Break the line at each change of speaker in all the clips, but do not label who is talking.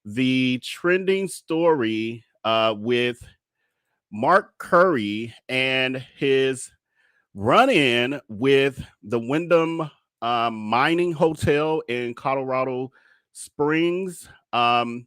the trending story with Mark Curry and his run in with the Wyndham Mining Hotel in Colorado Springs. And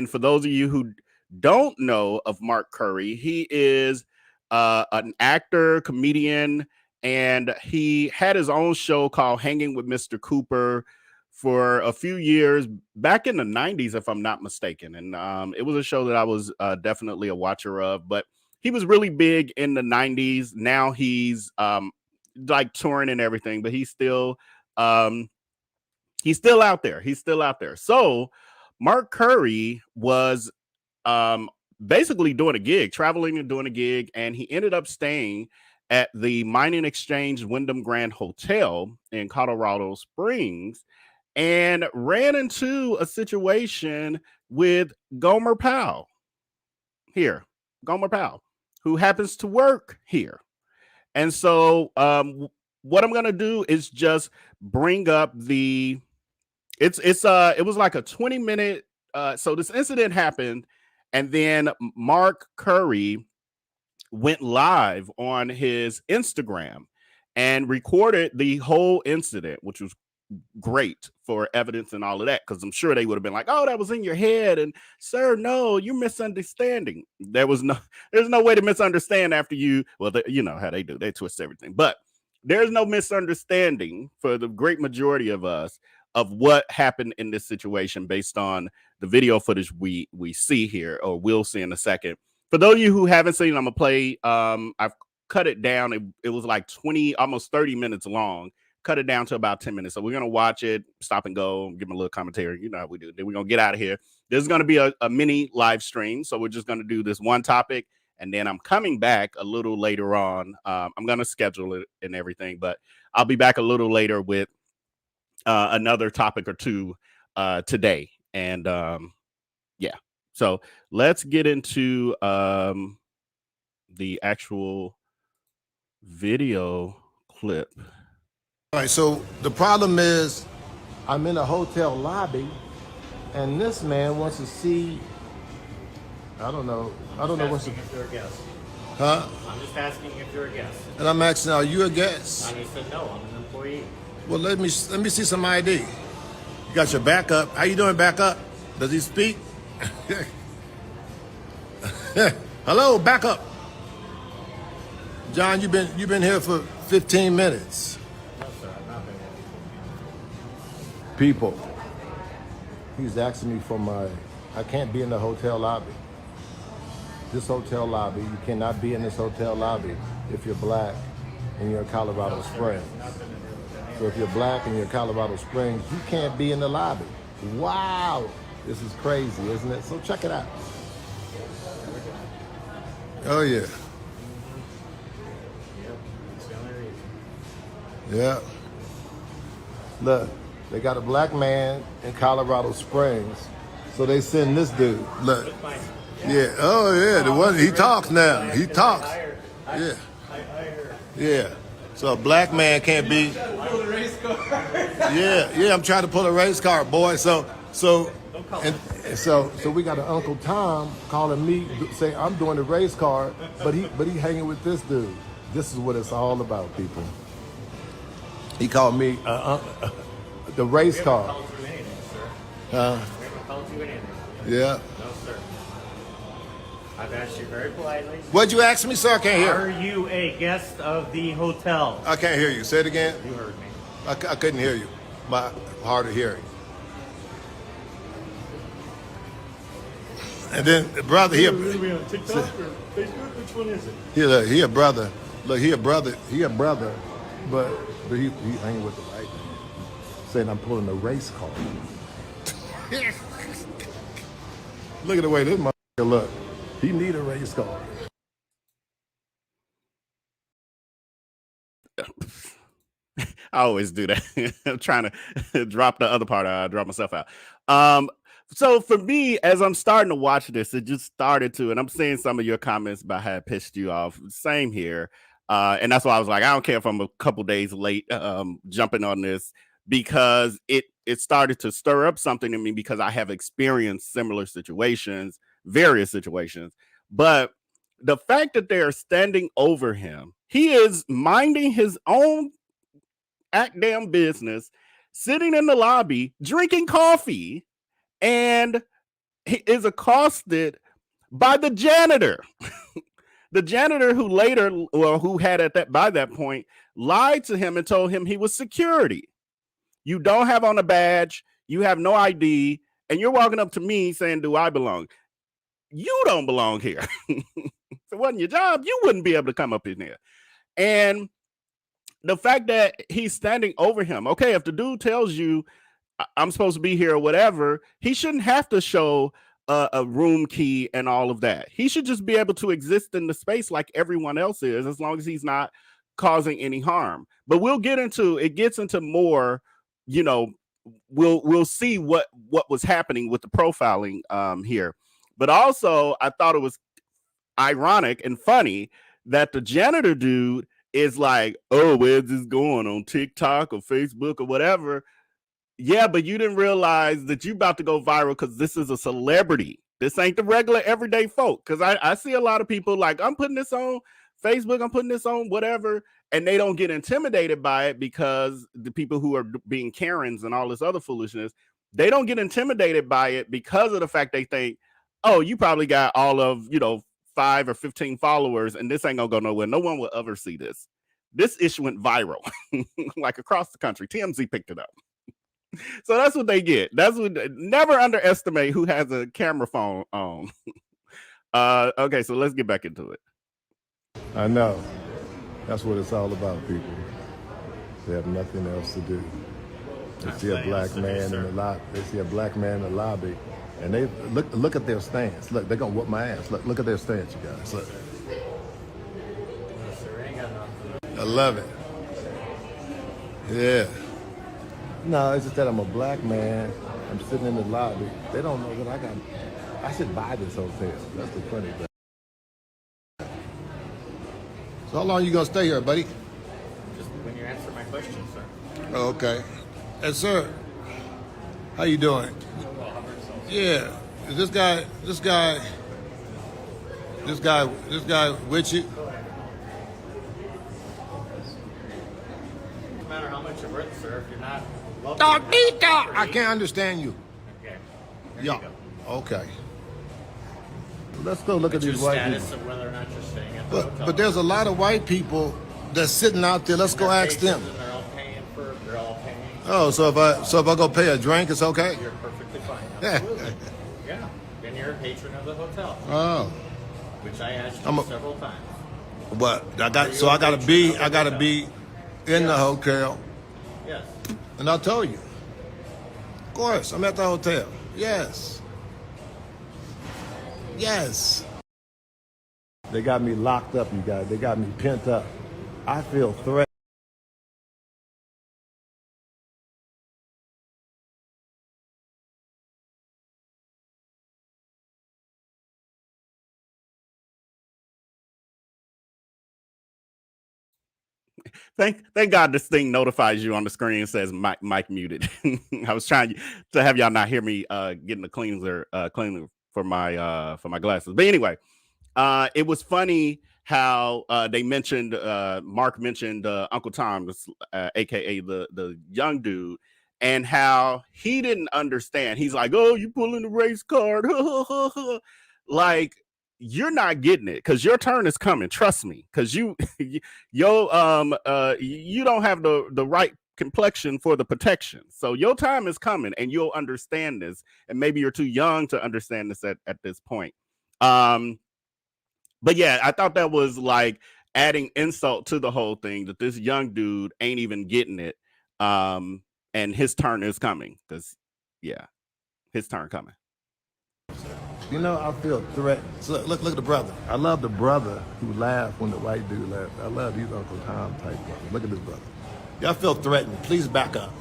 for those of you who don't know of Mark Curry, he is an actor, comedian, and he had his own show called Hanging with Mr. Cooper for a few years back in the 90s, if I'm not mistaken. And it was a show that I was definitely a watcher of, but he was really big in the 90s. Now he's like touring and everything, but um he's still out there. He's still out there. So Mark Curry was um basically doing a gig, traveling and doing a gig, and he ended up staying at the Mining Exchange Wyndham Grand Hotel in Colorado Springs and ran into a situation with Gomer Powell here, Gomer Powell, who happens to work here. And so what I'm gonna do is just bring up the it was like a 20-minute so this incident happened, and then Mark Curry went live on his Instagram and recorded the whole incident, which was great for evidence and all of that, because I'm sure they would have been like, oh, that was in your head, and sir, no, you're misunderstanding. There's no way to misunderstand after you know how they do, they twist everything. But there's no misunderstanding for the great majority of us of what happened in this situation based on the video footage we see here, or we'll see in a second. For those of you who haven't seen, I'm gonna play I've cut it down. It was like 20, almost 30 minutes long. Cut it down to about 10 minutes. So we're going to watch it, stop and go, give them a little commentary. You know how we do. Then we're going to get out of here. There's going to be a mini live stream. So we're just going to do this one topic. And then I'm coming back a little later on. I'm going to schedule it and everything, but I'll be back a little later with another topic or two today. And yeah, so let's get into the actual video clip.
All right, so the problem is I'm in a hotel lobby and this man wants to see, I don't know what's
if you're a guest.
huh?
I'm just asking if you're a guest.
And I'm asking, are you a guest?
And he said no, I'm an employee.
Well, let me see some ID. You got your backup. How you doing, backup? Does he speak? Hello, backup. John, you've been here for 15 minutes.
No, sir, I've not been here.
People, he's asking me for I can't be in the hotel lobby. This hotel lobby, you cannot be in this hotel lobby if you're black and you're in Colorado Springs. So if you're black and you're in Colorado Springs, you can't be in the lobby. Wow, this is crazy, isn't it? So check it out. Oh yeah.
Yep, that's the only reason.
Yeah. Look, they got a black man in Colorado Springs, so they send this dude. Look. Yeah. Oh yeah. The one he talks now. He talks. Yeah. Yeah. So a black man can't be. Yeah. I'm trying to pull a race car, boy. So we got an Uncle Tom calling me, saying I'm doing the race car, but he hanging with this dude. This is what it's all about, people. He called me the race car.
Called you anything, sir. We haven't called you anything.
Yeah.
No, sir. I've asked you very politely.
What'd you ask me, sir? I can't hear.
Are you a guest of the hotel?
I can't hear you. Say it again.
You heard me.
I couldn't hear you. My hard of hearing. And then the brother here.
Are we on TikTok or Facebook? Which one is it?
He a brother. Look, he a brother, but he hanging with the white man, saying I'm pulling a race car. Look at the way this motherfucker look. He need a race car.
I always do that. I'm trying to drop the other part. I drop myself out. So for me, as I'm starting to watch this, it just started to, and I'm seeing some of your comments about how it pissed you off. Same here. And that's why I was like, I don't care if I'm a couple days late jumping on this, because it it started to stir up something in me because I have experienced similar situations, various situations. But the fact that they are standing over him, he is minding his own act damn business, sitting in the lobby, drinking coffee, and he is accosted by the janitor. The janitor who later, well, who had at that by that point, lied to him and told him he was security. You don't have on a badge, you have no ID, and you're walking up to me saying, "Do I belong?" You don't belong here. If it wasn't your job, you wouldn't be able to come up in here. And the fact that he's standing over him, okay, if the dude tells you I'm supposed to be here or whatever, he shouldn't have to show a room key and all of that. He should just be able to exist in the space like everyone else is, as long as he's not causing any harm. But we'll get into it. Gets into more, you know. We'll see what was happening with the profiling here. But also, I thought it was ironic and funny that the janitor dude is like, "Oh, where's this going on TikTok or Facebook or whatever?" Yeah, but you didn't realize that you about to go viral because this is a celebrity. This ain't the regular everyday folk. Because I see a lot of people like, I'm putting this on Facebook, I'm putting this on whatever, and they don't get intimidated by it because the people who are being Karens and all this other foolishness, they don't get intimidated by it because of the fact they think, oh, you probably got all of, 5 or 15 followers, and this ain't gonna go nowhere. No one will ever see this. This issue went viral, like across the country. TMZ picked it up. So that's what they get. That's what. Never underestimate who has a camera phone on. Okay, so let's get back into it.
I know. That's what it's all about, people. They have nothing else to do. They see a black man in the lobby. They see a black man in the lobby, and they look at their stance. Look, they're gonna whoop my ass. Look at their stance, you guys. Look. I love it. Yeah. No, it's just that I'm a black man. I'm sitting in the lobby. They don't know that I should buy this hotel. That's the funny thing. So how long you gonna stay here, buddy?
Just when you answer my question, sir.
Oh, okay. Hey, sir. How you doing? Yeah. Is this guy with you?
No matter how much you're worth, sir, if you're not
I can't understand you.
Okay.
Yeah. Okay. Let's go look at
Your
these white
status
people.
of whether or not you're staying at the hotel.
But there's a lot of white people that's sitting out there. Let's go ask them.
And they're all paying.
Oh, so if I go pay a drink, it's okay?
You're perfectly fine. Absolutely. Yeah. Then you're a patron of the hotel,
Oh.
which I asked you several times.
But I gotta be in the hotel.
Yes.
And I told you. Of course, I'm at the hotel. Yes. Yes. They got me locked up, you guys. They got me pent up. I feel threatened.
Thank God this thing notifies you on the screen and says mic muted. I was trying to have y'all not hear me getting the cleaner for my glasses. But anyway, it was funny how they mentioned Mark mentioned Uncle Tom, aka the young dude, and how he didn't understand. He's like, "Oh, you pulling the race card?" Like, you're not getting it because your turn is coming. Trust me, because you don't have the right complexion for the protection. So your time is coming, and you'll understand this. And maybe you're too young to understand this at this point. But yeah, I thought that was like adding insult to the whole thing, that this young dude ain't even getting it. And his turn is coming because, yeah, his turn coming.
You know, I feel threatened. So look at the brother. I love the brother who laughed when the white dude laughed. I love these Uncle Tom type brothers. Look at this brother. Yeah, I feel threatened. Please back up.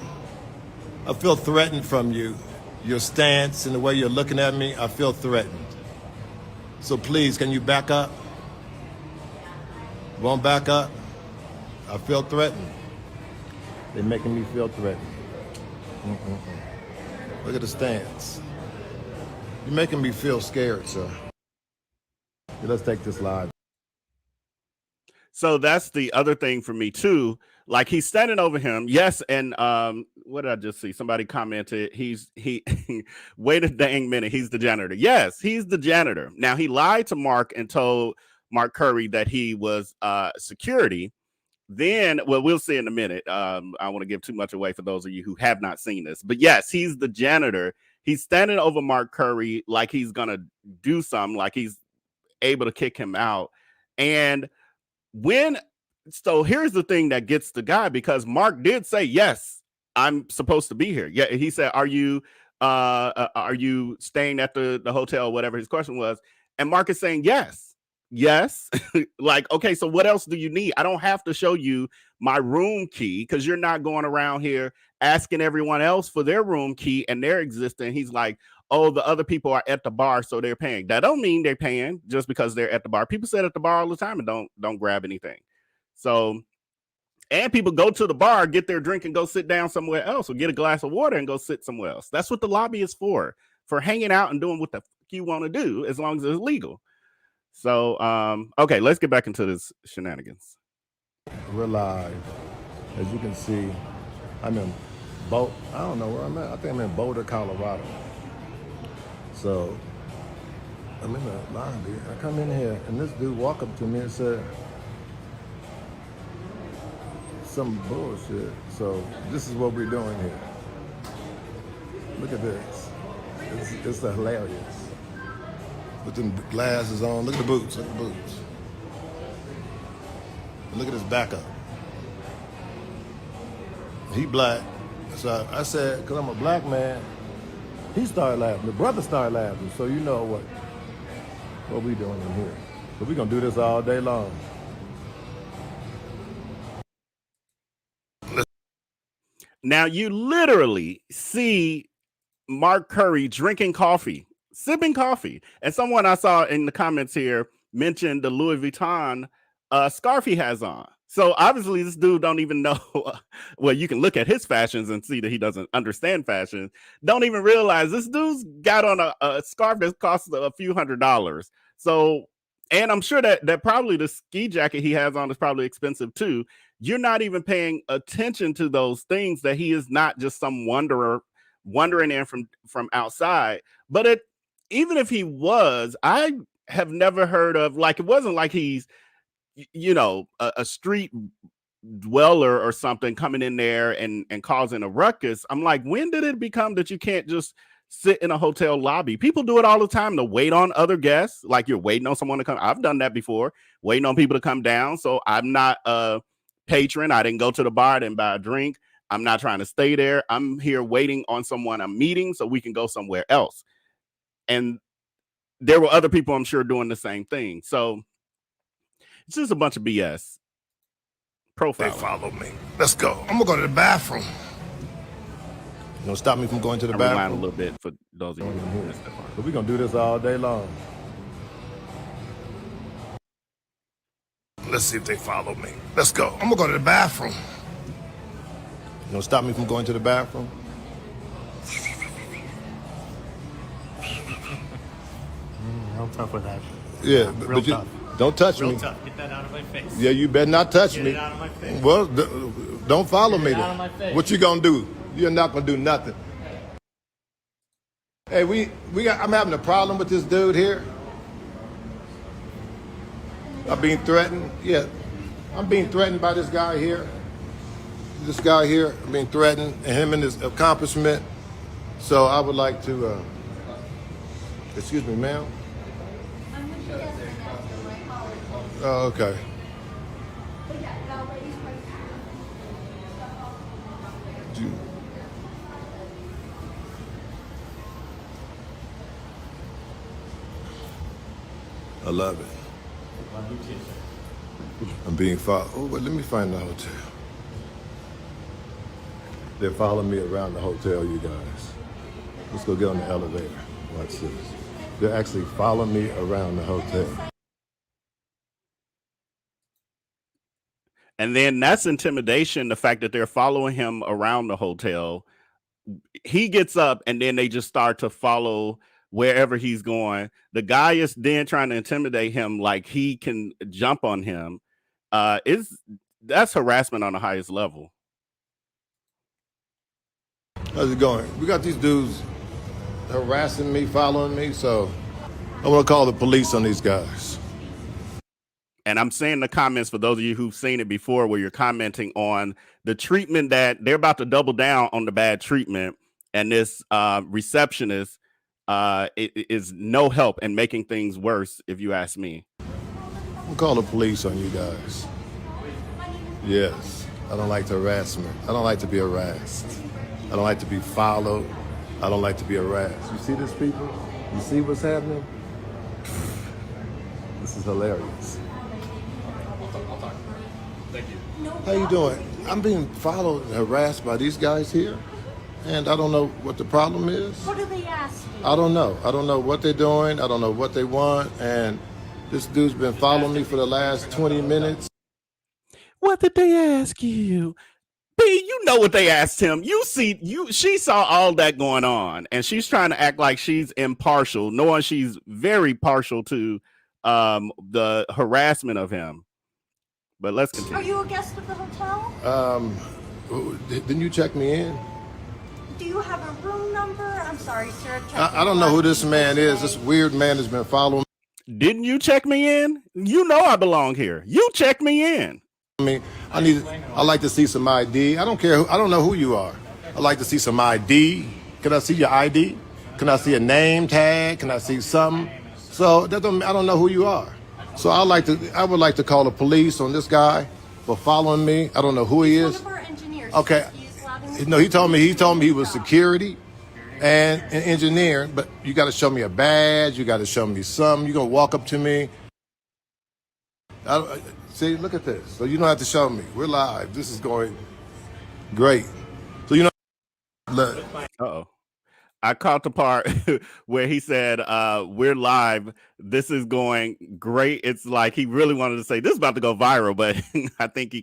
I feel threatened from you. Your stance and the way you're looking at me, I feel threatened. So please, can you back up? Won't back up? I feel threatened. They're making me feel threatened. Look at the stance. You're making me feel scared, sir. Let's take this live.
So that's the other thing for me too. Like he's standing over him. Yes, and what did I just see? Somebody commented he wait a dang minute, he's the janitor. Yes, he's the janitor. Now he lied to Mark and told Mark Curry that he was security. Then, well, we'll see in a minute. I don't want to give too much away for those of you who have not seen this. But yes, he's the janitor. He's standing over Mark Curry like he's gonna do something, like he's able to kick him out. And when so here's the thing that gets the guy, because Mark did say, yes, I'm supposed to be here. Yeah, he said, are you staying at the hotel, whatever his question was? And Mark is saying, yes. Like, okay, so what else do you need? I don't have to show you my room key, because you're not going around here asking everyone else for their room key and they're existing. He's like, oh, the other people are at the bar, so they're paying. That don't mean they're paying just because they're at the bar. People sit at the bar all the time and don't grab anything. So, and people go to the bar, get their drink, and go sit down somewhere else, or get a glass of water and go sit somewhere else. That's what the lobby is for hanging out and doing what the fuck you want to do, as long as it's legal. So, okay, let's get back into this shenanigans.
We're live. As you can see, I'm in I don't know where I'm at. I think I'm in Boulder, Colorado. So I'm in the lobby. I come in here and this dude walk up to me and said some bullshit. So this is what we're doing here. Look at this. It's hilarious. With them glasses on. Look at the boots. Look at the boots. And look at his backup. He black. So I said, because I'm a black man, he started laughing. The brother started laughing. So you know what we doing in here. But we're going to do this all day long.
Now you literally see Mark Curry drinking coffee, sipping coffee. And someone I saw in the comments here mentioned the Louis Vuitton scarf he has on. So obviously this dude don't even know. Well, you can look at his fashions and see that he doesn't understand fashion. Don't even realize this dude's got on a scarf that costs a few $100s. So, and I'm sure that probably the ski jacket he has on is probably expensive too. You're not even paying attention to those things, that he is not just some wanderer wandering in from outside. But even if he was, I have never heard of, like, it wasn't like he's a street dweller or something coming in there and causing a ruckus. I'm like, when did it become that you can't just sit in a hotel lobby? People do it all the time to wait on other guests. Like, you're waiting on someone to come. I've done that before, waiting on people to come down. So I'm not a patron. I didn't go to the bar, I didn't buy a drink. I'm not trying to stay there. I'm here waiting on someone I'm meeting so we can go somewhere else. And there were other people, I'm sure, doing the same thing. So it's just a bunch of BS. Profile.
They follow me. Let's go. I'm gonna go to the bathroom. You gonna stop me from going to the bathroom?
Rewind a little bit for those of you who missed that part.
But we're gonna do this all day long. Let's see if they follow me. Let's go. I'm gonna go to the bathroom. You gonna stop me from going to the bathroom?
Real tough with that.
Yeah,
Real
but you
tough.
Don't touch
Real
me.
tough. Get that out of my face.
Yeah, you better not touch
Get
me.
it out of my face.
Well, don't follow
Get
me
it out
then.
of my face.
What you gonna do? You're not gonna do nothing. Hey, I'm having a problem with this dude here. I'm being threatened. Yeah, I'm being threatened by this guy here. This guy here, I'm being threatened, and him and his accomplishment. So I would like to, excuse me, ma'am. Oh, okay. I love it. I'm being followed. Oh, but let me find the hotel. They're following me around the hotel, you guys. Let's go get on the elevator. Watch this. They're actually following me around the hotel.
And then that's intimidation, the fact that they're following him around the hotel. he gets up and then they just start to follow wherever he's going. The guy is then trying to intimidate him like he can jump on him. Is That's harassment on the highest level.
How's it going? We got these dudes harassing me, following me, so I want to call the police on these guys.
And I'm saying the comments for those of you who've seen it before, where you're commenting on the treatment that they're about to double down on the bad treatment, and this receptionist is no help and making things worse, if you ask me.
I'll call the police on you guys. Yes, I don't like the harassment. I don't like to be harassed. I don't like to be followed. I don't like to be harassed. You see this, people? You see what's happening? This is hilarious.
I'll talk. Thank you.
How you doing? I'm being followed and harassed by these guys here, and I don't know what the problem is.
What do they ask you?
I don't know. I don't know what they're doing. I don't know what they want, and this dude's been following me for the last 20 minutes.
What did they ask you? B, you know what they asked him. She saw all that going on, and she's trying to act like she's impartial, knowing she's very partial to the harassment of him. But let's continue.
Are you a guest of the hotel?
Didn't you check me in?
Do you have a room number? I'm sorry, sir.
I don't know who this man is. This weird man has been following
Didn't you check me in? You know I belong here. You check me in.
me. I like to see some ID. I don't care. I don't know who you are. I like to see some ID. Can I see your ID? Can I see a name tag? Can I see something? So I don't know who you are. So I would like to call the police on this guy for following me. I don't know who he is.
One of our engineers.
Okay. No, he told me he was security and an engineer, but you got to show me a badge. You got to show me something. You're going to walk up to me. See, look at this. So you don't have to show me. We're live. This is going great. So look.
Uh-oh. I caught the part where he said, we're live. This is going great. It's like he really wanted to say this is about to go viral, but I think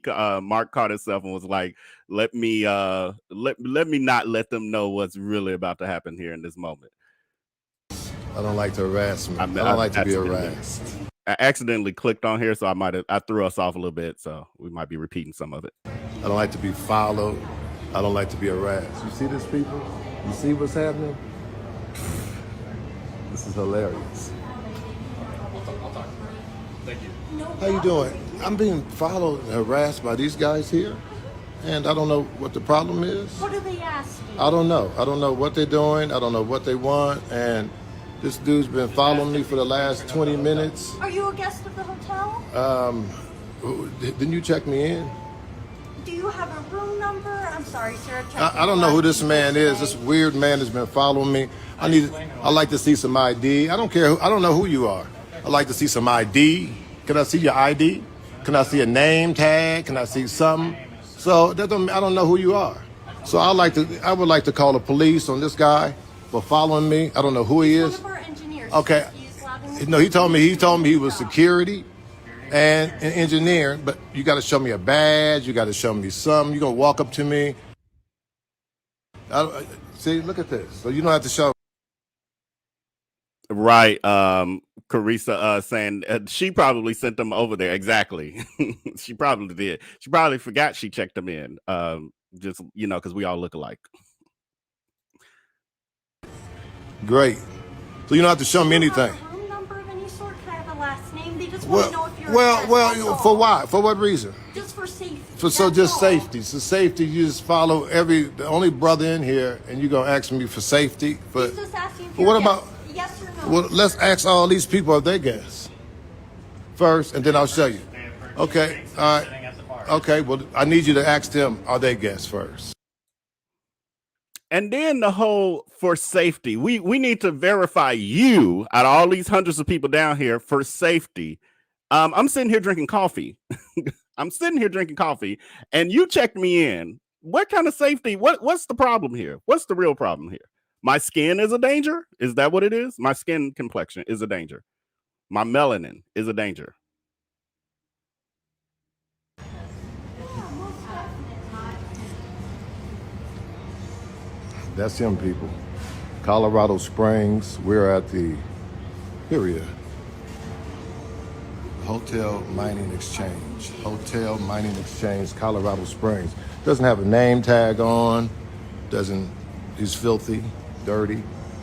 Mark caught himself and was like, let me not let them know what's really about to happen here in this moment.
I don't like the harassment. I don't like to be harassed.
I accidentally clicked on here, so I threw us off a little bit, so we might be repeating some of it.
I don't like to be followed. I don't like to be harassed. You see this, people? You see what's happening? This is hilarious.
I'll talk. Thank you.
How you doing? I'm being followed and harassed by these guys here, and I don't know what the problem is.
What do they ask you?
I don't know. I don't know what they're doing. I don't know what they want, and this dude's been following me for the last 20 minutes.
Are you a guest of the hotel?
Didn't you check me in?
Do you have a room number? I'm sorry, sir.
I don't know who this man is. This weird man has been following me. I like to see some ID. I don't care. I don't know who you are. I like to see some ID. Can I see your ID? Can I see a name tag? Can I see something? So I don't know who you are. So I would like to call the police on this guy for following me. I don't know who he is.
One of our engineers.
Okay. No, he told me he was security and an engineer, but you got to show me a badge. You got to show me something. You're going to walk up to me. See, look at this. So you don't have to show.
Right. Carissa saying she probably sent them over there. Exactly. She probably did. She probably forgot she checked them in. Just, because we all look alike.
Great. So you don't have to show me anything.
Room number of any sort? Can I have a last name? They just want to know if you're
Well, for why? For what reason?
Just for safety.
Safety. So safety, you just follow the only brother in here, and you're gonna ask me for safety. But
He's just asking if
what
you're
about?
yes or no?
Well, let's ask all these people if they guess first, and then I'll show you. Okay. All right. Okay. Well, I need you to ask them, are they guess first?
And then the whole for safety, we need to verify you out of all these hundreds of people down here for safety. I'm sitting here drinking coffee. And you checked me in. What kind of safety? What's the problem here? What's the real problem here? My skin is a danger? Is that what it is? My skin complexion is a danger. My melanin is a danger.
That's him, people. Colorado Springs. We're at the Hyria Hotel Mining Exchange. Hotel Mining Exchange, Colorado Springs. Doesn't have a name tag on. Doesn't. He's filthy, dirty,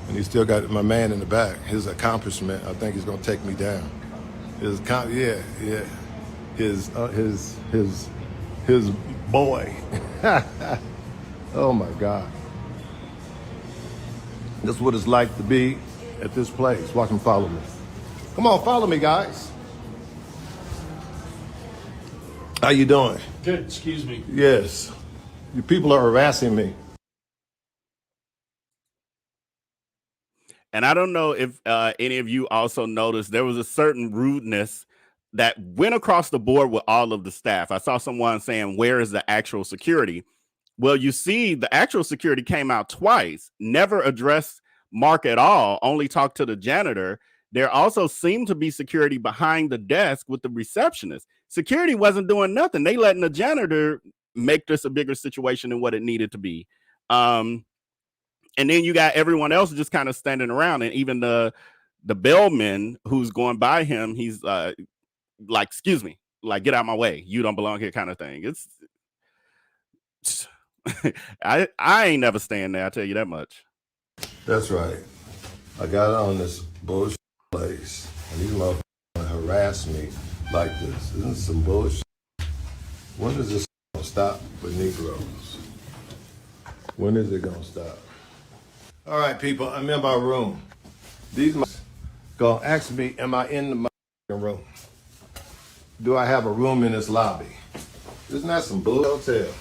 and he's still got my man in the back. His accomplishment. I think he's gonna take me down. His his boy. Oh my God. That's what it's like to be at this place. Watch him follow me. Come on, follow me, guys. How you doing?
Good, excuse me.
Yes. You people are harassing me.
And I don't know if any of you also noticed there was a certain rudeness that went across the board with all of the staff. I saw someone saying, "Where is the actual security?" Well, you see, the actual security came out twice, never addressed Mark at all, only talked to the janitor. There also seemed to be security behind the desk with the receptionist. Security wasn't doing nothing. They letting the janitor make this a bigger situation than what it needed to be. And then you got everyone else just kind of standing around, and even the bellman who's going by him, he's like, "Excuse me, like, get out of my way. You don't belong here," kind of thing. It's I ain't never staying there, I tell you that much.
That's right. I got on this bullshit place, and these motherfuckers harass me like this. Isn't this some bullshit? When is this gonna stop with Negroes? When is it gonna stop? All right, people, I'm in my room. These motherfuckers gonna ask me, am I in the motherfucking room? Do I have a room in this lobby? Isn't that some bullshit? Hotel.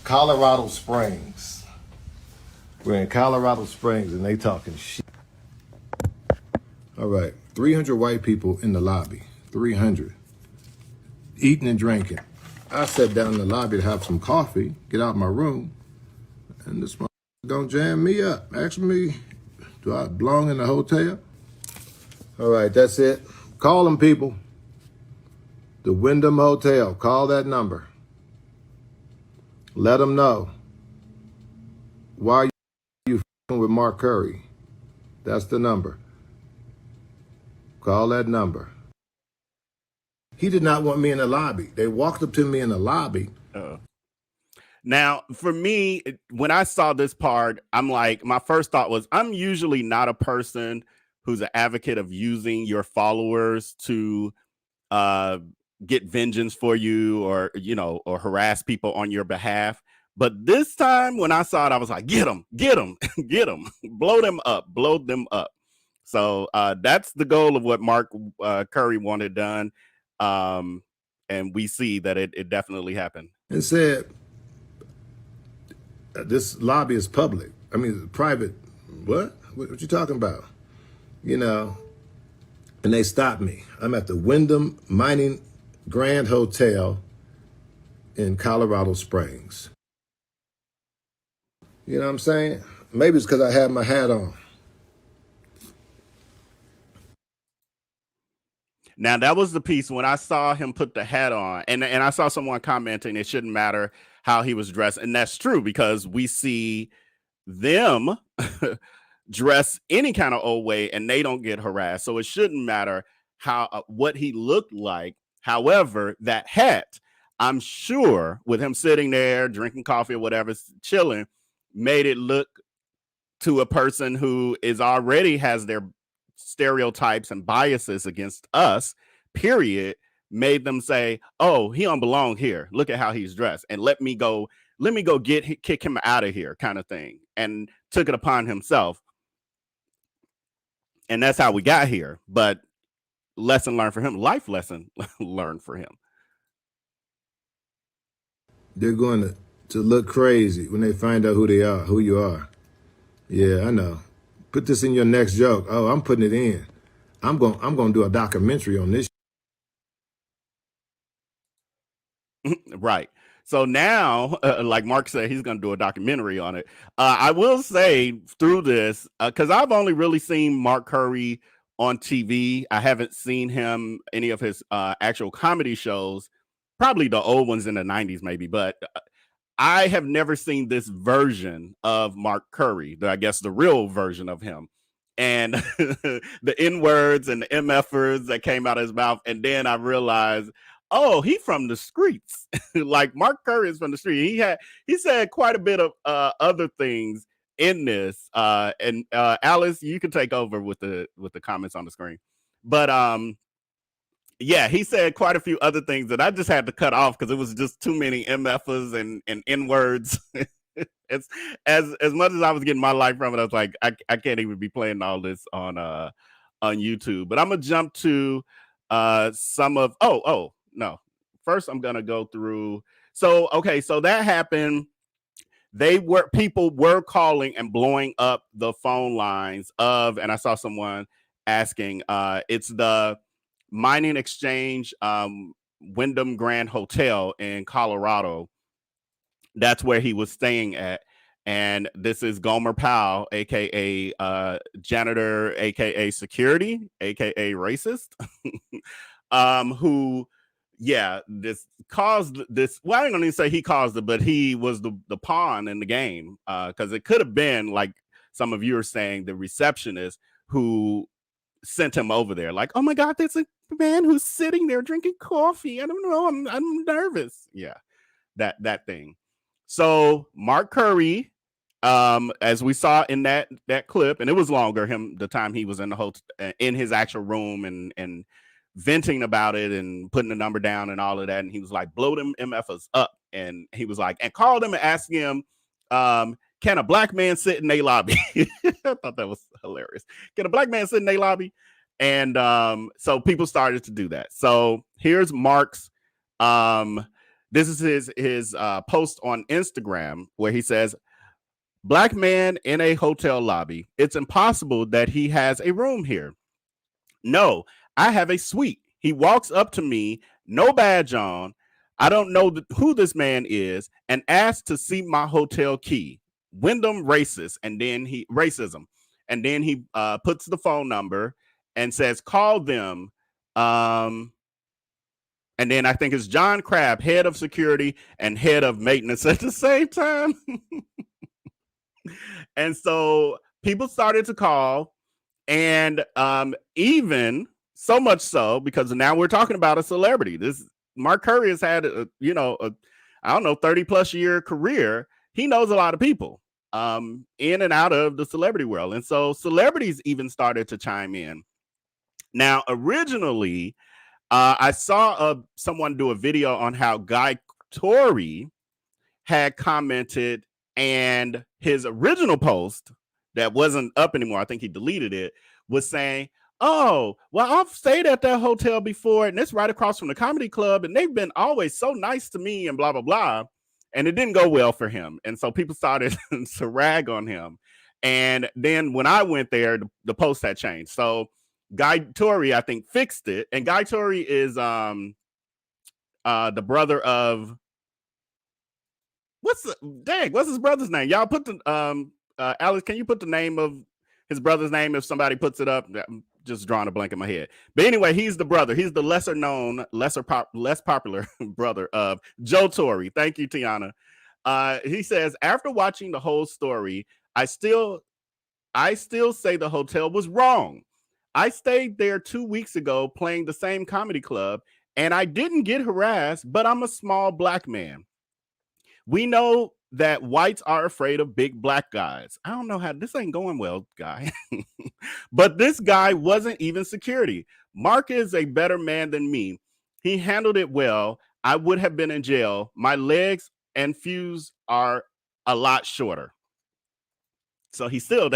Colorado Springs. We're in Colorado Springs and they talking shit. All right, 300 white people in the lobby. 300. Eating and drinking. I sat down in the lobby to have some coffee, get out of my room, and this motherfucker gonna jam me up. Ask me, do I belong in the hotel? All right, that's it. Call them, people. The Wyndham Hotel. Call that number. Let them know. Why you f***ing with Mark Curry? That's the number. Call that number. He did not want me in the lobby. They walked up to me in the lobby.
Now, for me, when I saw this part, I'm like, my first thought was, I'm usually not a person who's an advocate of using your followers to get vengeance for you, or, you know, or harass people on your behalf. But this time when I saw it, I was like, get them, get them, get them, blow them up, blow them up. So that's the goal of what Mark Curry wanted done. And we see that it definitely happened.
And said, this lobby is public. I mean, it's private. What you talking about? You know, and they stopped me. I'm at the Wyndham Mining Grand Hotel in Colorado Springs. You know what I'm saying? Maybe it's because I had my hat on.
Now, that was the piece when I saw him put the hat on, and I saw someone commenting it shouldn't matter how he was dressed. And that's true, because we see them dress any kind of old way and they don't get harassed. So it shouldn't matter how what he looked like. However, that hat, I'm sure, with him sitting there drinking coffee or whatever, chilling, made it look to a person who is already has their stereotypes and biases against us, period, made them say, "Oh, he don't belong here. Look at how he's dressed, and let me go kick him out of here," kind of thing, and took it upon himself. And that's how we got here. But lesson learned for him, life lesson learned for him.
They're going to look crazy when they find out who they are, who you are. Yeah, I know. Put this in your next joke. Oh, I'm putting it in. I'm going to do a documentary on this.
Right. So now, like Mark said, he's going to do a documentary on it. I will say through this, because I've only really seen Mark Curry on TV. I haven't seen him, any of his actual comedy shows, probably the old ones in the 90s maybe. But I have never seen this version of Mark Curry, I guess the real version of him. And the N words and the MFers that came out of his mouth. And then I realized, oh, he from the streets. Like Mark Curry is from the street. He said quite a bit of other things in this. And Alice, you can take over with the comments on the screen. But yeah, he said quite a few other things that I just had to cut off because it was just too many MFs and N words. It's as much as I was getting my life from it, I was like, I can't even be playing all this on YouTube. But I'm gonna jump to some of no. First I'm gonna go through. So okay, so that happened. People were calling and blowing up the phone lines of, and I saw someone asking, it's the mining exchange Wyndham Grand Hotel in Colorado. That's where he was staying at. And this is Gomer Powell, aka janitor, aka security, aka racist, who, yeah, this caused this. Well, I ain't gonna say he caused it, but he was the pawn in the game. Because it could have been like some of you are saying, the receptionist who sent him over there. Like, oh my God, there's a man who's sitting there drinking coffee. I don't know. I'm nervous. Yeah, that thing. So Mark Curry, as we saw in that clip, and it was longer, the time he was in the hotel, in his actual room and venting about it and putting the number down and all of that. And he was like, blow them MFers up. And he was like, and called him and asked him, can a black man sit in a lobby? I thought that was hilarious. Can a black man sit in a lobby? And so people started to do that. So here's Mark's this is his post on Instagram where he says, black man in a hotel lobby. It's impossible that he has a room here. No, I have a suite. He walks up to me, no badge on. I don't know who this man is, and asks to see my hotel key. Wyndham racism, and then he puts the phone number and says, call them. And then I think it's John Crabb, head of security and head of maintenance at the same time. And so people started to call, and even so much so because now we're talking about a celebrity. This Mark Curry has had I don't know, 30 plus year career. He knows a lot of people in and out of the celebrity world. And so celebrities even started to chime in. Now, originally, I saw someone do a video on how Guy Torrey had commented, and his original post that wasn't up anymore, I think he deleted it, was saying, oh, well, I've stayed at that hotel before, and it's right across from the comedy club, and they've been always so nice to me and blah, blah, blah. And it didn't go well for him. And so people started to rag on him. And then when I went there, the post had changed. So Guy Torrey, I think, fixed it. And Guy Torrey is the brother of what's his brother's name? Y'all put the Alex, can you put the name of his brother's name if somebody puts it up? I'm just drawing a blank in my head. But anyway, he's the brother. He's the lesser known, less popular brother of Joe Torre. Thank you, Tiana. He says, after watching the whole story, I still say the hotel was wrong. I stayed there 2 weeks ago playing the same comedy club, and I didn't get harassed, but I'm a small black man. We know that whites are afraid of big black guys. I don't know how this ain't going well, guy. But this guy wasn't even security. Mark is a better man than me. He handled it well. I would have been in jail. My legs and fuse are a lot shorter. So he's still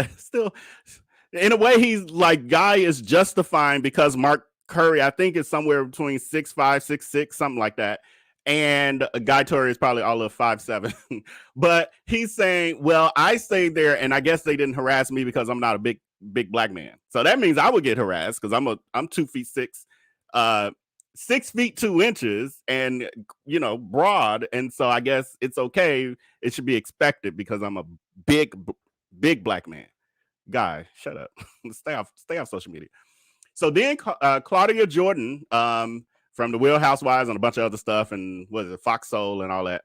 in a way, he's like, Guy is justifying because Mark Curry, I think, is somewhere between 6'5", 6'6", something like that. And Guy Torrey is probably all of 5'7". But he's saying, well, I stayed there, and I guess they didn't harass me because I'm not a big black man. So that means I would get harassed because I'm 2'6", 6 feet 2 inches, and broad. And so I guess it's okay. It should be expected because I'm a big black man. Guy, shut up. Stay off social media. So then Claudia Jordan from the Real Housewives and a bunch of other stuff, and what is it, Fox Soul and all that,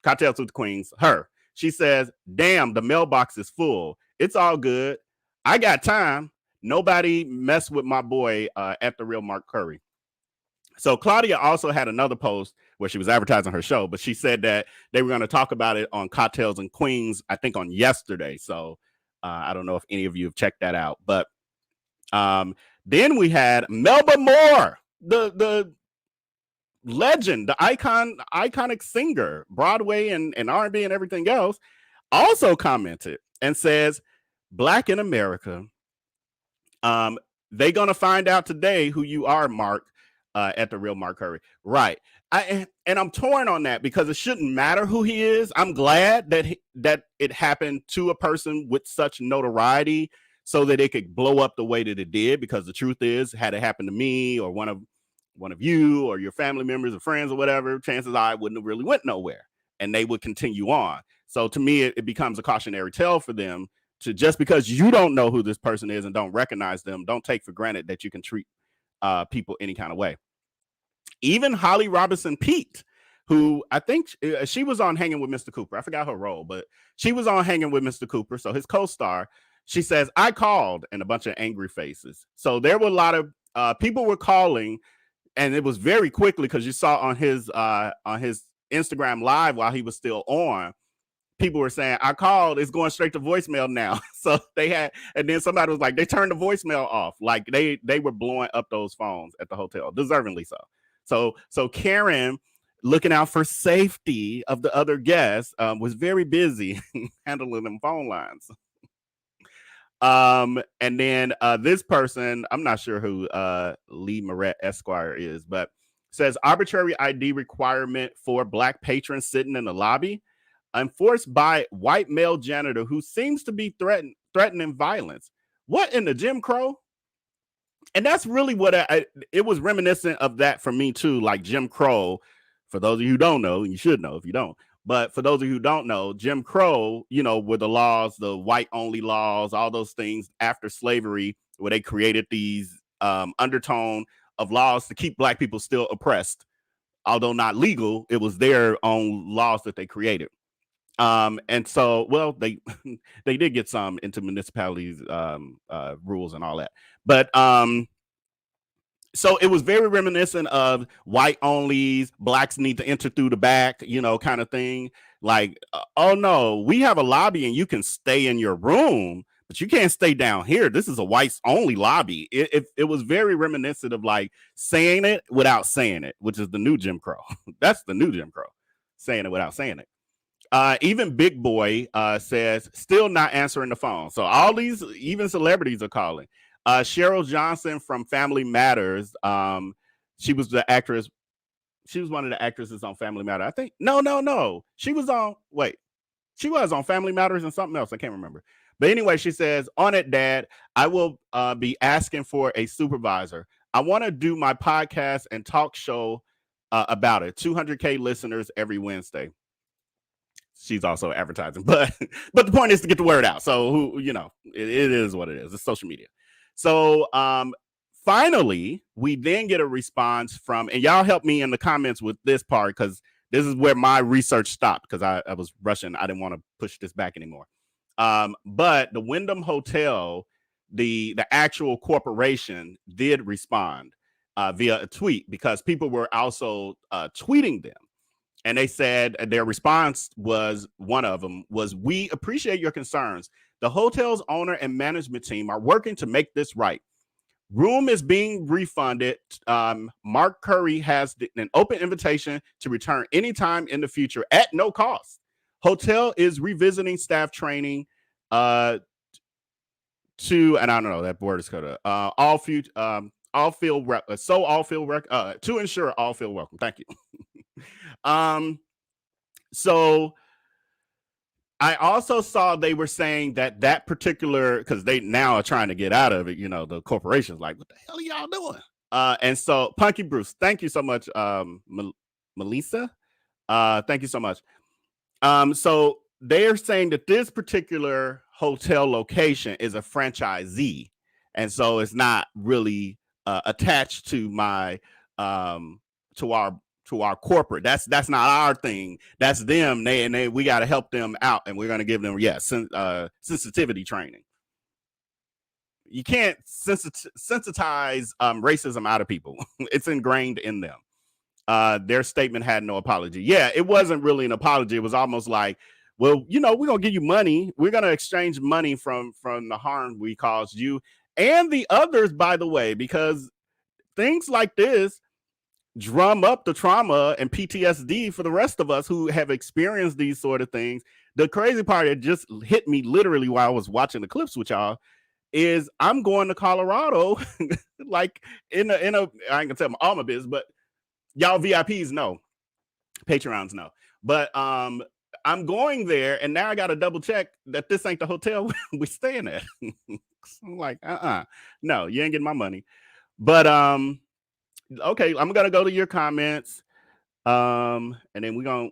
Cocktails with the Queens, her. She says, damn, the mailbox is full. It's all good. I got time. Nobody mess with my boy at the real Mark Curry. So Claudia also had another post where she was advertising her show, but she said that they were going to talk about it on Cocktails and Queens, I think on yesterday. So I don't know if any of you have checked that out. But then we had Melba Moore, the legend, the iconic singer, Broadway and R&B and everything else, also commented and says, Black in America, they going to find out today who you are, Mark. At the real Mark Curry. Right. And I'm torn on that because it shouldn't matter who he is. I'm glad that it happened to a person with such notoriety so that it could blow up the way that it did, because the truth is, had it happened to me or one of you or your family members or friends or whatever, chances are I wouldn't have really went nowhere and they would continue on. So to me, it becomes a cautionary tale for them to, just because you don't know who this person is and don't recognize them, don't take for granted that you can treat people any kind of way. Even Holly Robinson Pete, who I think she was on Hanging with Mr. Cooper. I forgot her role, but she was on Hanging with Mr. Cooper. So his co-star, she says, I called, and a bunch of angry faces. So there were a lot of people were calling, and it was very quickly, because you saw on his Instagram live while he was still on, people were saying, I called, it's going straight to voicemail now. So they had, and then somebody was like, they turned the voicemail off. Like they were blowing up those phones at the hotel, deservingly so. So Karen, looking out for safety of the other guests, was very busy handling them phone lines. And then this person, I'm not sure who Lee Moret Esquire is, but says arbitrary ID requirement for Black patrons sitting in the lobby, enforced by white male janitor who seems to be threatening violence. What in the Jim Crow? And that's really what it was reminiscent of that for me too, like Jim Crow. For those of you who don't know, and you should know if you don't, but for those of you who don't know, Jim Crow, were the laws, the white only laws, all those things after slavery, where they created these undertone of laws to keep Black people still oppressed. Although not legal, it was their own laws that they created. And so, well, they did get some into municipalities rules and all that, but so it was very reminiscent of white onlys, Blacks need to enter through the back, kind of thing. Like, oh no, we have a lobby and you can stay in your room, but you can't stay down here. This is a whites only lobby. It was very reminiscent of like saying it without saying it, which is the new Jim Crow. That's the new Jim Crow, saying it without saying it. Even Big Boy says still not answering the phone. So all these, even celebrities are calling. Cheryl Johnson from Family Matters. She was the actress. She was one of the actresses on Family Matters. I think. No. She was on Family Matters and something else. I can't remember. But anyway, she says, on it, Dad, I will be asking for a supervisor. I want to do my podcast and talk show about it. 200K listeners every Wednesday. She's also advertising, but the point is to get the word out. So it is what it is. It's social media. So finally, we then get a response from, and y'all help me in the comments with this part, because this is where my research stopped, because I was rushing. I didn't want to push this back anymore. But the Wyndham Hotel, the actual corporation, did respond via a tweet, because people were also tweeting them. And they said their response was, one of them was, we appreciate your concerns. The hotel's owner and management team are working to make this right. Room is being refunded. Mark Curry has an open invitation to return anytime in the future at no cost. Hotel is revisiting staff training to, and I don't know, that word is cut up, all future, all feel to ensure all feel welcome. Thank you. So I also saw they were saying that particular, because they now are trying to get out of it, the corporation's like, what the hell are y'all doing? And so Punky Bruce, thank you so much. Melissa, thank you so much. So they're saying that this particular hotel location is a franchisee, and so it's not really attached to my to our to our corporate. That's not our thing. That's them. We got to help them out, and we're going to give them sensitivity training. You can't sensitize racism out of people. It's ingrained in them. Their statement had no apology. Yeah, it wasn't really an apology. It was almost like, well, we're gonna give you money. We're gonna exchange money from the harm we caused you and the others, by the way, because things like this drum up the trauma and PTSD for the rest of us who have experienced these sort of things. The crazy part, it just hit me literally while I was watching the clips with y'all, is I'm going to Colorado, like in a I ain't gonna tell all my business, but y'all VIPs know, Patreons know. But I'm going there, and now I got to double check that this ain't the hotel we staying at. I'm like, no, you ain't getting my money. But okay, I'm gonna go to your comments, and then we're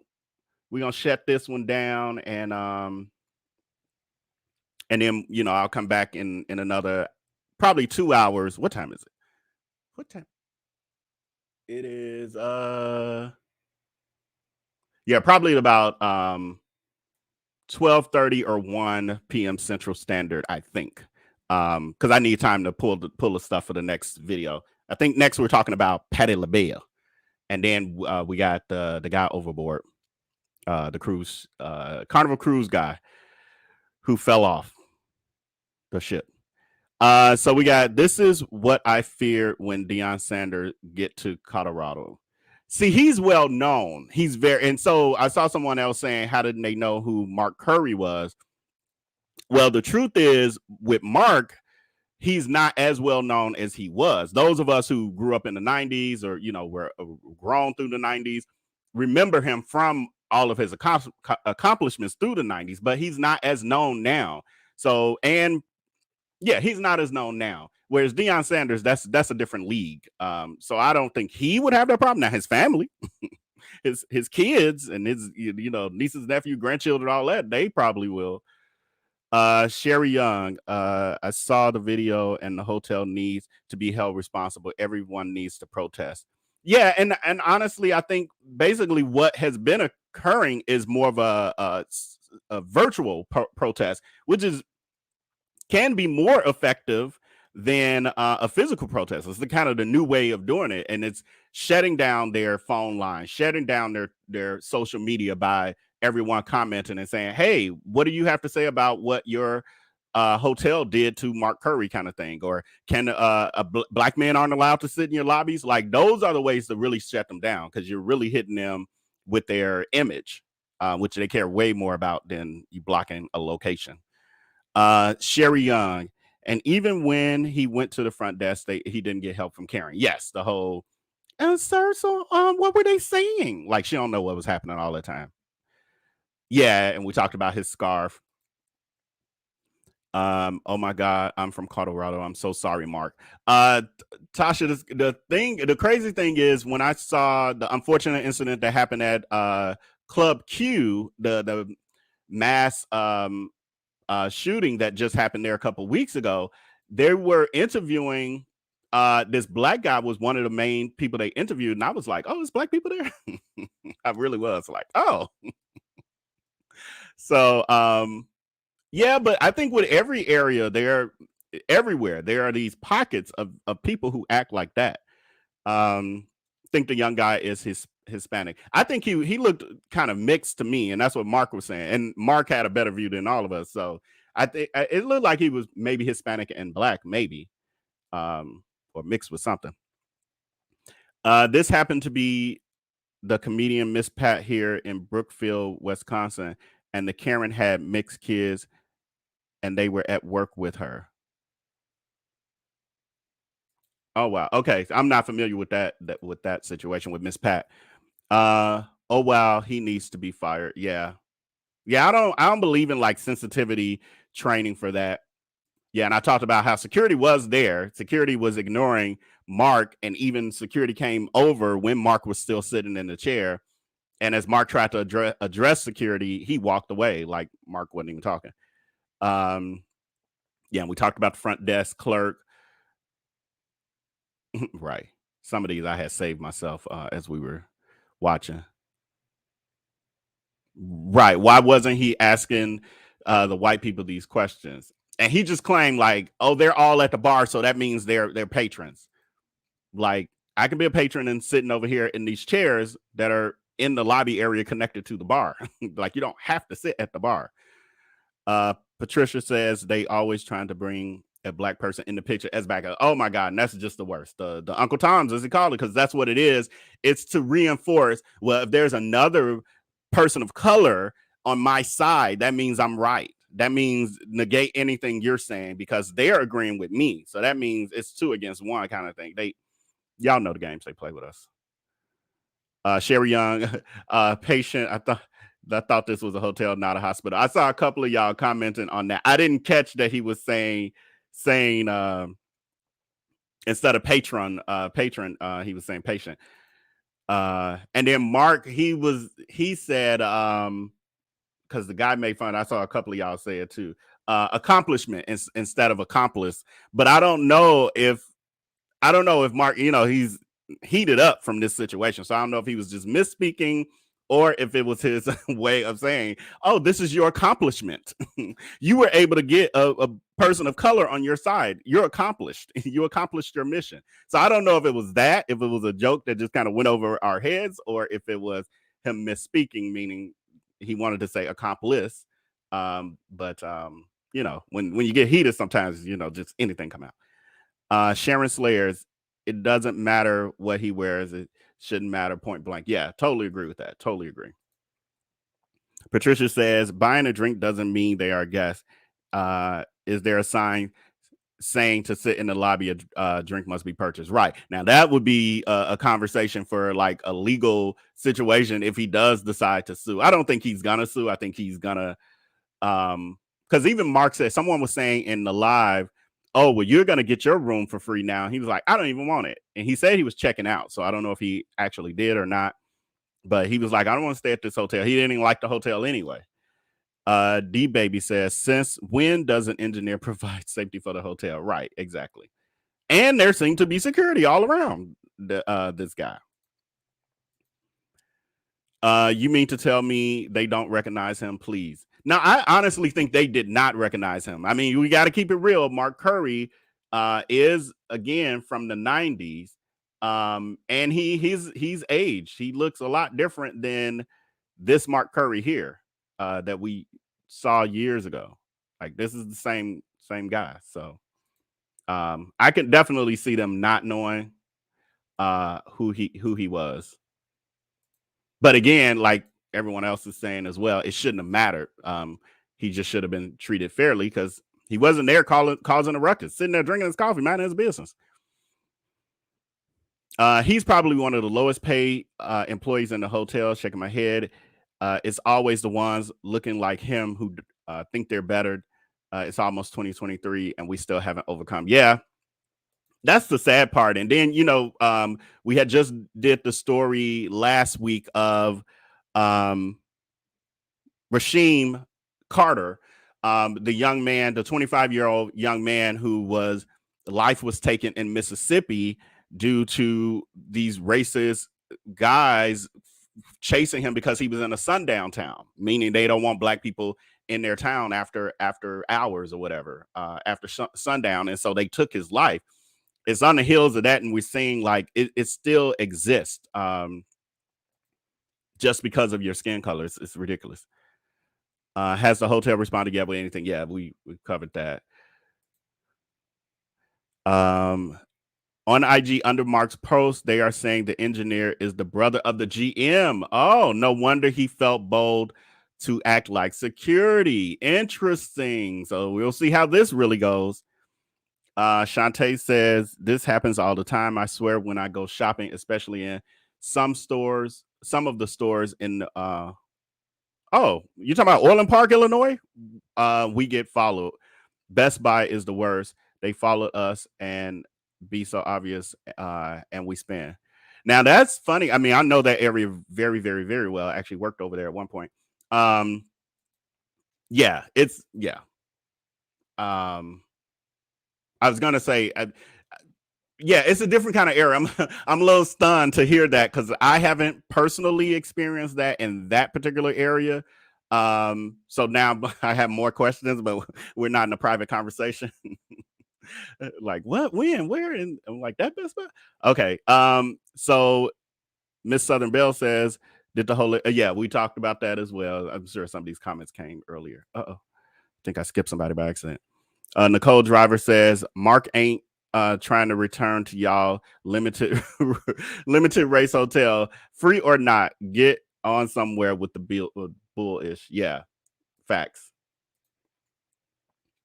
gonna shut this one down, and then I'll come back in another probably 2 hours. What time is it? What time? It is probably about 12:30 or 1 p.m. Central Standard, I think. Because I need time to pull the stuff for the next video. I think next we're talking about Patti LaBelle. And then we got the guy overboard, the cruise, Carnival Cruise guy who fell off the ship. So we got, this is what I fear when Deion Sanders get to Colorado. See, he's well known. He's very, and so I saw someone else saying, how didn't they know who Mark Curry was? Well, the truth is, with Mark, he's not as well known as he was. Those of us who grew up in the 90s or, were grown through the 90s, remember him from all of his accomplishments through the 90s, but he's not as known now. So, and yeah, he's not as known now. Whereas Deion Sanders, that's a different league. So I don't think he would have that problem. Now his family, his kids and his nieces, nephew, grandchildren, all that, they probably will. Sherry Young, I saw the video and the hotel needs to be held responsible. Everyone needs to protest. Yeah, and honestly, I think basically what has been occurring is more of a virtual protest, which can be more effective than a physical protest. It's the kind of the new way of doing it, and it's shutting down their phone lines, shutting down their social media by everyone commenting and saying, hey, what do you have to say about what your hotel did to Mark Curry, kind of thing? Or can black men aren't allowed to sit in your lobbies? Like, those are the ways to really shut them down, because you're really hitting them with their image, which they care way more about than you blocking a location. Sherry Young, and even when he went to the front desk, he didn't get help from Karen. Yes, the whole, sir, so what were they saying? Like, she don't know what was happening all the time. Yeah, and we talked about his scarf. Oh my God, I'm from Colorado. I'm so sorry, Mark. Tasha, the crazy thing is, when I saw the unfortunate incident that happened at Club Q, the mass shooting that just happened there a couple weeks ago, they were interviewing this black guy was one of the main people they interviewed, and I was like, oh, there's black people there. I really was like, oh. So yeah, but I think with every area, everywhere there are these pockets of people who act like that. I think the young guy is Hispanic. I think he looked kind of mixed to me, and that's what Mark was saying. And Mark had a better view than all of us, so I think it looked like he was maybe Hispanic and black, maybe, or mixed with something. This happened to be the comedian Miss Pat here in Brookfield, Wisconsin, and the Karen had mixed kids, and they were at work with her. Oh wow. Okay, I'm not familiar with that situation with Miss Pat. Oh wow, he needs to be fired. Yeah. I don't believe in like sensitivity training for that. Yeah, and I talked about how security was there. Security was ignoring Mark, and even security came over when Mark was still sitting in the chair. And as Mark tried to address security, he walked away like Mark wasn't even talking. Yeah, and we talked about the front desk clerk. Right. Some of these I had saved myself as we were watching. Right. Why wasn't he asking the white people these questions? And he just claimed like, oh, they're all at the bar, so that means they're patrons. Like, I can be a patron and sitting over here in these chairs that are in the lobby area connected to the bar. Like, you don't have to sit at the bar. Patricia says they always trying to bring a black person in the picture as backup. Oh my God, and that's just the worst. The Uncle Toms, as he called it, because that's what it is. It's to reinforce, well, if there's another person of color on my side, that means I'm right. That means negate anything you're saying because they're agreeing with me. So that means it's 2 against 1 kind of thing. Y'all know the games they play with us. Sherry Young, patient. I thought this was a hotel, not a hospital. I saw a couple of y'all commenting on that. I didn't catch that he was saying instead of patron, he was saying patient. And then Mark, he said, because the guy made fun. I saw a couple of y'all say it too. Accomplishment instead of accomplice. But I don't know if Mark, he's heated up from this situation. So I don't know if he was just misspeaking or if it was his way of saying, oh, this is your accomplishment. You were able to get a person of color on your side. You're accomplished. You accomplished your mission. So I don't know if it was that, if it was a joke that just kind of went over our heads, or if it was him misspeaking, meaning he wanted to say accomplice. But when you get heated, sometimes, just anything come out. Sharon Slayers, it doesn't matter what he wears. It shouldn't matter, point blank. Yeah, totally agree with that. Totally agree. Patricia says, buying a drink doesn't mean they are guests. Is there a sign saying to sit in the lobby, a drink must be purchased? Right. Now, that would be a conversation for like a legal situation if he does decide to sue. I don't think he's going to sue. I think he's going to, because even Mark said, someone was saying in the live, oh, well, you're going to get your room for free now. He was like, I don't even want it. And he said he was checking out. So I don't know if he actually did or not. But he was like, I don't want to stay at this hotel. He didn't even like the hotel anyway. D Baby says, since when does an engineer provide safety for the hotel? Right, exactly. And there seemed to be security all around this guy. You mean to tell me they don't recognize him, please? Now, I honestly think they did not recognize him. I mean, we got to keep it real. Mark Curry is, again, from the 90s. And he's aged. He looks a lot different than this Mark Curry here that we saw years ago. Like, this is the same guy. So I can definitely see them not knowing who he was. But again, like everyone else is saying as well, it shouldn't have mattered. He just should have been treated fairly because he wasn't there causing a ruckus, sitting there drinking his coffee, minding his business. He's probably one of the lowest paid employees in the hotel. Shaking my head. It's always the ones looking like him who think they're better. It's almost 2023 and we still haven't overcome. Yeah, that's the sad part. And then, we had just did the story last week of Rasheem Carter, the young man, the 25-year-old young man who life was taken in Mississippi due to these racist guys chasing him because he was in a sundown town, meaning they don't want black people in their town after hours or whatever, after sundown. And so they took his life. It's on the heels of that. And we're seeing like it still exists just because of your skin color. It's ridiculous. Has the hotel responded yet with anything? Yeah, we covered that. On IG under Mark's post, they are saying the engineer is the brother of the GM. Oh, no wonder he felt bold to act like security. Interesting. So we'll see how this really goes. Shantae says, this happens all the time. I swear when I go shopping, especially in some of the stores in oh, you're talking about Orland Park, Illinois? We get followed. Best Buy is the worst. They follow us and be so obvious, and we spend. Now that's funny. I mean, I know that area very, very, very well. I actually worked over there at one point. Yeah. I was gonna say, Yeah, it's a different kind of era. I'm a little stunned to hear that because I haven't personally experienced that in that particular area. So now I have more questions, but we're not in a private conversation. Like what, when, where, and I'm like that Best Buy. Okay. So Miss Southern Belle says, did the whole yeah, we talked about that as well. I'm sure some of these comments came earlier. I think I skipped somebody by accident. Nicole Driver says Mark ain't trying to return to y'all limited limited race hotel, free or not. Get on somewhere with the bullish. Yeah, facts.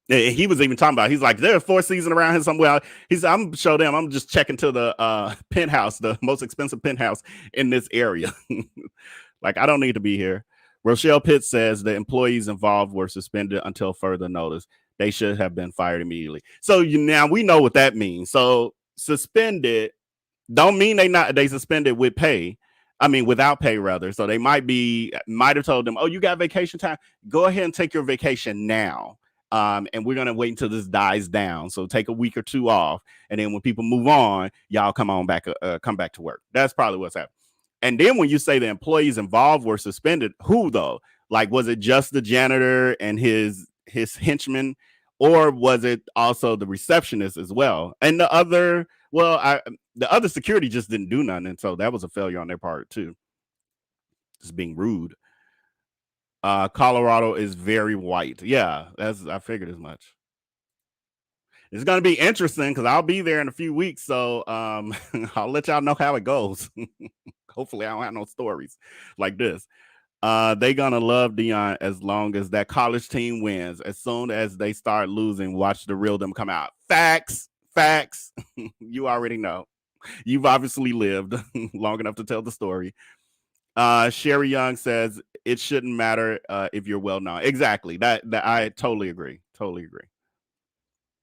He was even talking about. He's like, there's four seasons around here somewhere. He's, I'm show them. I'm just checking to the penthouse, the most expensive penthouse in this area. Like, I don't need to be here. Rochelle Pitts says the employees involved were suspended until further notice. They should have been fired immediately. So now we know what that means. So suspended don't mean they suspended with pay. I mean, without pay rather. So they might have told them, oh, you got vacation time. Go ahead and take your vacation now. And we're gonna wait until this dies down. So take a week or two off, and then when people move on, y'all come back to work. That's probably what's happening. And then when you say the employees involved were suspended, who though? Like, was it just the janitor and his henchman, or was it also the receptionist as well? And the other security just didn't do nothing, and so that was a failure on their part too. Just being rude. Colorado is very white. Yeah, I figured as much. It's gonna be interesting because I'll be there in a few weeks, so I'll let y'all know how it goes. Hopefully, I don't have no stories like this. They gonna love Dion as long as that college team wins. As soon as they start losing, watch the real them come out. Facts. You already know. You've obviously lived long enough to tell the story. Sherry Young says it shouldn't matter if you're well known. Exactly. That I totally agree.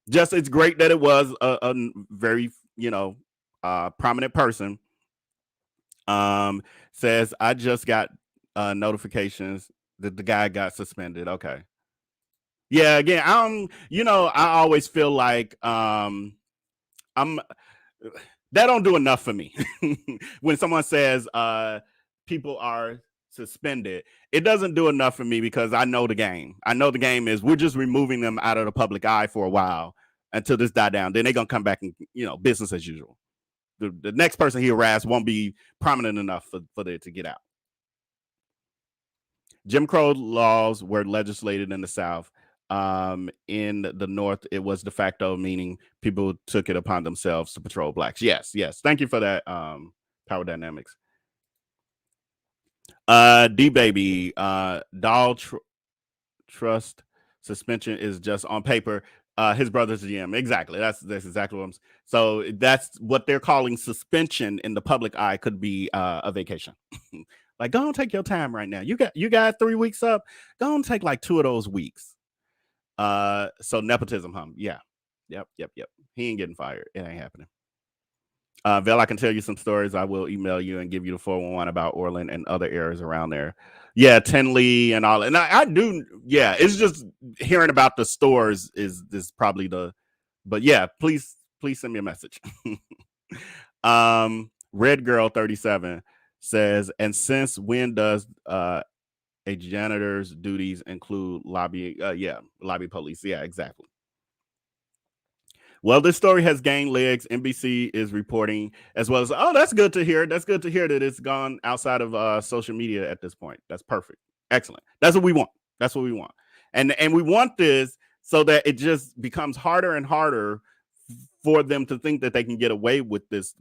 Just it's great that it was a very prominent person. Says I just got notifications that the guy got suspended. Okay. Yeah. Again, I always feel like I'm that don't do enough for me. When someone says people are suspended, it doesn't do enough for me because I know the game. I know the game is we're just removing them out of the public eye for a while until this die down. Then they're gonna come back and business as usual. The next person he harassed won't be prominent enough for it to get out. Jim Crow laws were legislated in the South. In the North, it was de facto, meaning people took it upon themselves to patrol blacks. Yes. Thank you for that. Power dynamics. D baby, doll trust suspension is just on paper. His brother's GM. Exactly. That's exactly what I'm. So that's what they're calling suspension in the public eye. Could be a vacation. Like, go and take your time right now. You got 3 weeks up. Go and take like 2 of those weeks. So nepotism, yeah. Yep. He ain't getting fired. It ain't happening. Vel, I can tell you some stories. I will email you and give you the 411 about Orland and other areas around there. Yeah, Tenley and all. And I do. Yeah, it's just hearing about the stores is probably but yeah, please send me a message. Red Girl 37 says, and since when does a janitor's duties include lobby? Lobby police. Yeah, exactly. Well, this story has gained legs. NBC is reporting as well as, oh, that's good to hear. That's good to hear that it's gone outside of social media at this point. That's perfect. Excellent. That's what we want. And we want this so that it just becomes harder and harder for them to think that they can get away with this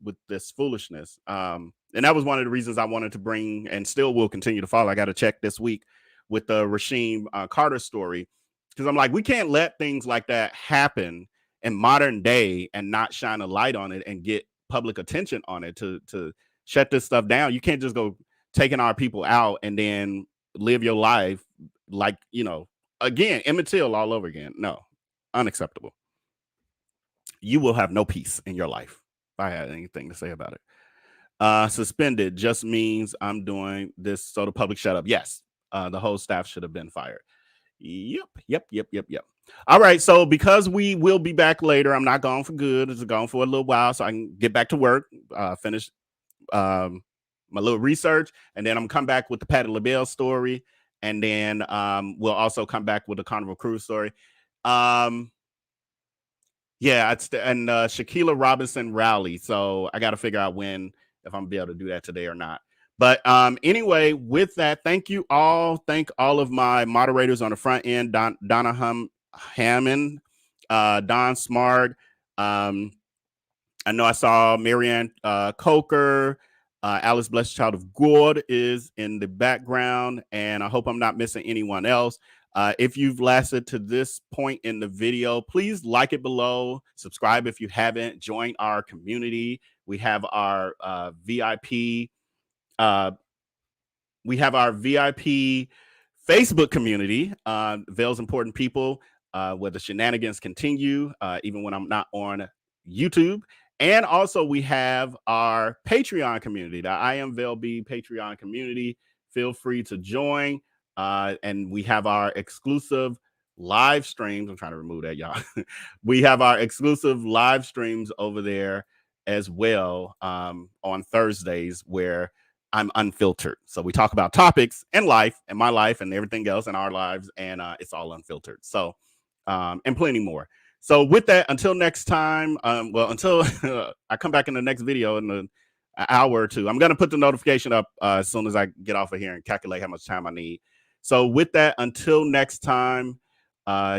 foolishness. And that was one of the reasons I wanted to bring, and still will continue to follow. I got to check this week with the Rasheem Carter story, because I'm like, we can't let things like that happen in modern day and not shine a light on it and get public attention on it to shut this stuff down. You can't just go taking our people out and then live your life like, again, Emmett Till all over again. No, unacceptable. You will have no peace in your life if I had anything to say about it. Suspended just means I'm doing this so the public shut up. Yes, the whole staff should have been fired. Yep. All right. So because we will be back later, I'm not gone for good. It's gone for a little while, so I can get back to work, finish my little research, and then I'm come back with the Patti LaBelle story, and then we'll also come back with the Carnival Cruise story. Um, yeah, and Shaquilla Robinson rally. So I got to figure out when if I'm gonna be able to do that today or not. But anyway, with that, thank you all. Thank all of my moderators on the front end, Donna Hammond, Don Smart. Um, I know I saw Marianne Coker, Alice Blessed Child of God is in the background, and I hope I'm not missing anyone else. If you've lasted to this point in the video, please like it below, subscribe if you haven't, join our community. We have our VIP Facebook community, Vale's Important People, where the shenanigans continue, even when I'm not on YouTube. And also we have our Patreon community, the I Am Vale B Patreon community. Feel free to join. And we have our exclusive live streams. I'm trying to remove that, y'all. We have our exclusive live streams over there as well, on Thursdays, where I'm unfiltered. So we talk about topics and life and my life and everything else in our lives. And it's all unfiltered. So, and plenty more. So with that, until next time, until I come back in the next video in an hour or two, I'm going to put the notification up as soon as I get off of here and calculate how much time I need. So with that, until next time,